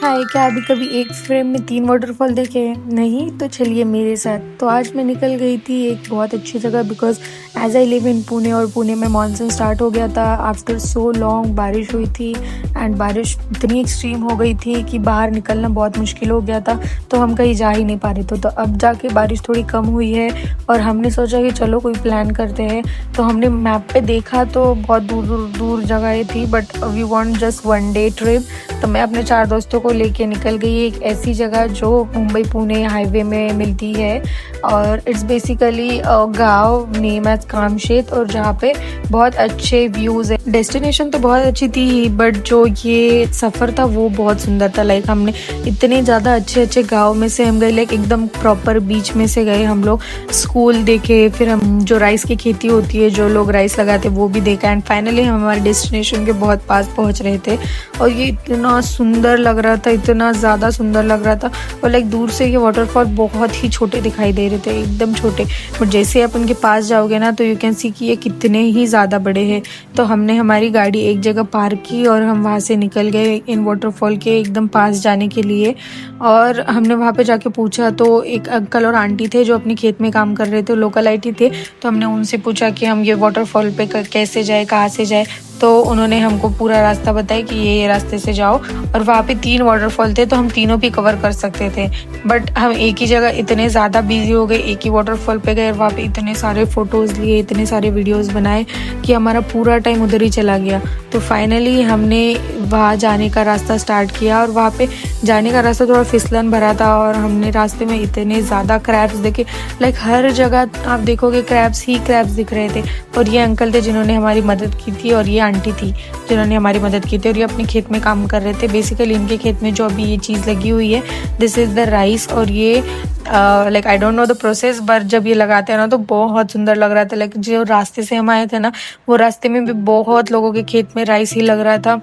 हाय, क्या अभी कभी एक फ्रेम में 3 वाटरफॉल देखे हैं? नहीं? तो चलिए मेरे साथ। तो आज मैं निकल गई थी एक बहुत अच्छी जगह because as I live in Pune और पुणे में मानसून स्टार्ट हो गया था। आफ्टर सो लॉन्ग बारिश हुई थी एंड बारिश इतनी एक्सट्रीम हो गई थी कि बाहर निकलना बहुत मुश्किल हो गया था, तो हम कहीं जा ही नहीं पा रहे थे। तो अब जाके बारिश थोड़ी कम हुई है और हमने सोचा कि चलो कोई प्लान करते हैं। तो हमने मैप पे देखा तो बहुत दूर जगहें थी, but we want just one day trip. तो मैं अपने 4 दोस्तों को लेके निकल गई एक ऐसी जगह जो मुंबई पुणे हाईवे में मिलती है और इट्स बेसिकली गांव नेम एज कामशेत, और जहाँ पे बहुत अच्छे व्यूज़ है। डेस्टिनेशन तो बहुत अच्छी थी बट जो ये सफ़र था वो बहुत सुंदर था। लाइक हमने इतने ज़्यादा अच्छे गांव में से हम गए, लाइक एकदम प्रॉपर बीच में से गए हम लोग। स्कूल देखे, फिर हम जो राइस की खेती होती है, जो लोग राइस लगाते वो भी देखा एंड फाइनली हम हमारे डेस्टिनेशन के बहुत पास पहुँच रहे थे। और ये इतना सुंदर लग रहा था, इतना ज़्यादा सुंदर लग रहा था। और लाइक दूर से ये वाटरफॉल बहुत ही छोटे दिखाई दे रहे थे, एकदम छोटे, बट जैसे आप उनके पास जाओगे ना तो यू कैन सी कि ये कितने ही ज़्यादा बड़े हैं। तो हमने हमारी गाड़ी एक जगह पार्क की और हम वहाँ से निकल गए इन वाटरफॉल के एकदम पास जाने के लिए। और हमने वहाँ पे जाके पूछा तो एक अंकल और आंटी थे जो अपने खेत में काम कर रहे थे, लोकल IT थे। तो हमने उनसे पूछा कि हम ये वाटरफॉल पे कैसे जाए, कहाँ से जाए। तो उन्होंने हमको पूरा रास्ता बताया कि ये रास्ते से जाओ, और वहाँ पे 3 वाटरफॉल थे तो हम तीनों भी कवर कर सकते थे। बट हम एक ही जगह इतने ज़्यादा बिजी हो गए, एक ही वाटरफॉल पे गए और वहाँ पे इतने सारे फ़ोटोज़ लिए, इतने सारे वीडियोज़ बनाए कि हमारा पूरा टाइम उधर ही चला गया। तो फाइनली हमने वहाँ जाने का रास्ता स्टार्ट किया और वहाँ पे जाने का रास्ता थोड़ा फिसलन भरा था और हमने रास्ते में इतने ज़्यादा क्रैब्स देखे। लाइक हर जगह आप देखोगे क्रैब्स ही क्रैब्स दिख रहे थे। और ये अंकल थे जिन्होंने हमारी मदद की थी और ये आंटी थी जिन्होंने हमारी मदद की थी, और ये अपने खेत में काम कर रहे थे। बेसिकली इनके खेत में जो अभी ये चीज़ लगी हुई है, दिस इज़ द राइस। और ये like I don't know the process, but जब ये लगाते हैं ना तो बहुत सुंदर लग रहा था। लाइक जो रास्ते से हम आए थे ना, वो रास्ते में भी बहुत लोगों के खेत में राइस ही लग रहा था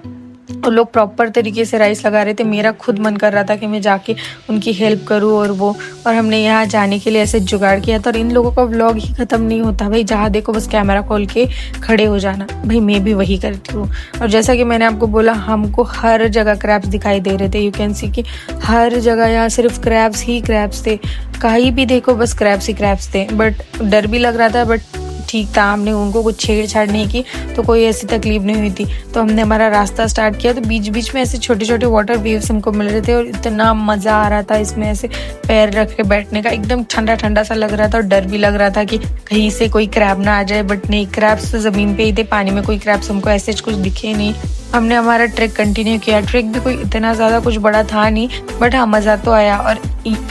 और लोग प्रॉपर तरीके से राइस लगा रहे थे। मेरा खुद मन कर रहा था कि मैं जाके उनकी हेल्प करूं और हमने यहाँ जाने के लिए ऐसे जुगाड़ किया था। और इन लोगों का व्लॉग ही ख़त्म नहीं होता भाई, जहाँ देखो बस कैमरा खोल के खड़े हो जाना। भाई मैं भी वही करती हूँ। और जैसा कि मैंने आपको बोला, हमको हर जगह क्रैब्स दिखाई दे रहे थे। यू कैन सी कि हर जगह यहाँ सिर्फ क्रैब्स ही क्रैब्स थे, कहीं भी देखो बस क्रैब्स ही क्रैब्स थे। बट डर भी लग रहा था, बट ठीक था, हमने उनको कुछ छेड़छाड़ नहीं की तो कोई ऐसी तकलीफ नहीं हुई थी। तो हमने हमारा रास्ता स्टार्ट किया तो बीच बीच में ऐसे छोटे छोटे वाटर वेव्स हमको मिल रहे थे और इतना मज़ा आ रहा था इसमें ऐसे पैर रख के बैठने का। एकदम ठंडा ठंडा सा लग रहा था और डर भी लग रहा था कि कहीं से कोई क्रैब ना आ जाए, बट नहीं, क्रैब्स तो ज़मीन पे ही थे, पानी में कोई क्रैब्स हमको ऐसे कुछ दिखे नहीं। हमने हमारा ट्रैक कंटिन्यू किया। ट्रैक भी कोई इतना ज़्यादा कुछ बड़ा था नहीं, बट हाँ मज़ा तो आया। और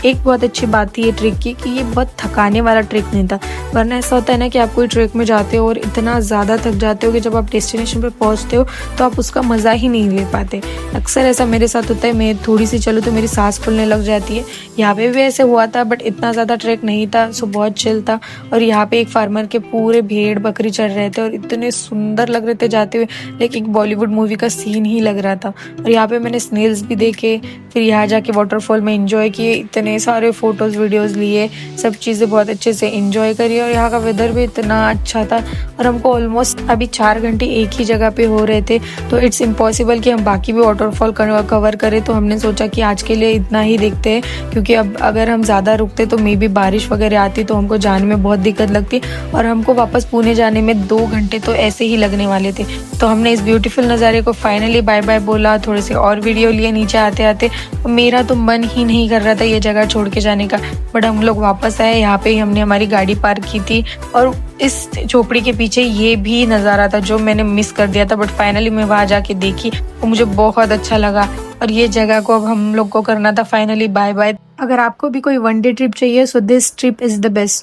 एक बहुत अच्छी बात थी ये ट्रैक की कि ये बहुत थकाने वाला ट्रैक नहीं था। वरना ऐसा होता है ना कि आप कोई ट्रैक में जाते हो और इतना ज़्यादा थक जाते हो कि जब आप डेस्टिनेशन पे पहुंचते हो तो आप उसका मज़ा ही नहीं ले पाते। अक्सर ऐसा मेरे साथ होता है, मैं थोड़ी सी चलूँ तो मेरी सांस फूलने लग जाती है। यहाँ पे भी ऐसे हुआ था, बट इतना ज़्यादा ट्रैक नहीं था, सो बहुत चिल था। और यहाँ पे एक फार्मर के पूरे भेड़ बकरी चल रहे थे और इतने सुंदर लग रहे थे जाते हुए, लाइक एक बॉलीवुड मूवी का सीन ही लग रहा था। और यहाँ पे मैंने स्नेल्स भी देखे, फिर यहाँ जाके वाटरफॉल में एंजॉय किए, इतने सारे फोटोज़ वीडियोज़ लिए, सब चीज़ें बहुत अच्छे से एंजॉय करी। और यहाँ का वेदर भी इतना अच्छा था और हमको ऑलमोस्ट अभी 4 घंटे एक ही जगह पे हो रहे थे, तो इट्स इम्पॉसिबल कि हम बाकी भी वाटरफॉल कवर करें। तो हमने सोचा कि आज के लिए इतना ही देखते हैं, क्योंकि अब अगर हम ज़्यादा रुकते तो मे बी बारिश वगैरह आती तो हमको जाने में बहुत दिक्कत लगती और हमको वापस पुणे जाने में 2 घंटे तो ऐसे ही लगने वाले थे। तो हमने इस ब्यूटीफुल नज़ारे को फाइनली बाय बाय बोला, थोड़े से और वीडियो लिए नीचे आते आते। मेरा तो मन ही नहीं कर रहा था ये जगह छोड़ के जाने का, बट हम लोग वापस आए। यहाँ पे ही हमने हमारी गाड़ी पार्क की थी और इस झोपड़ी के पीछे ये भी नज़ारा था जो मैंने मिस कर दिया था, बट फाइनली मैं वहाँ जाके देखी और मुझे बहुत अच्छा लगा। और ये जगह को अब हम लोग को करना था फाइनली बाय बाय। अगर आपको भी कोई वन डे ट्रिप चाहिए, so this trip is the best.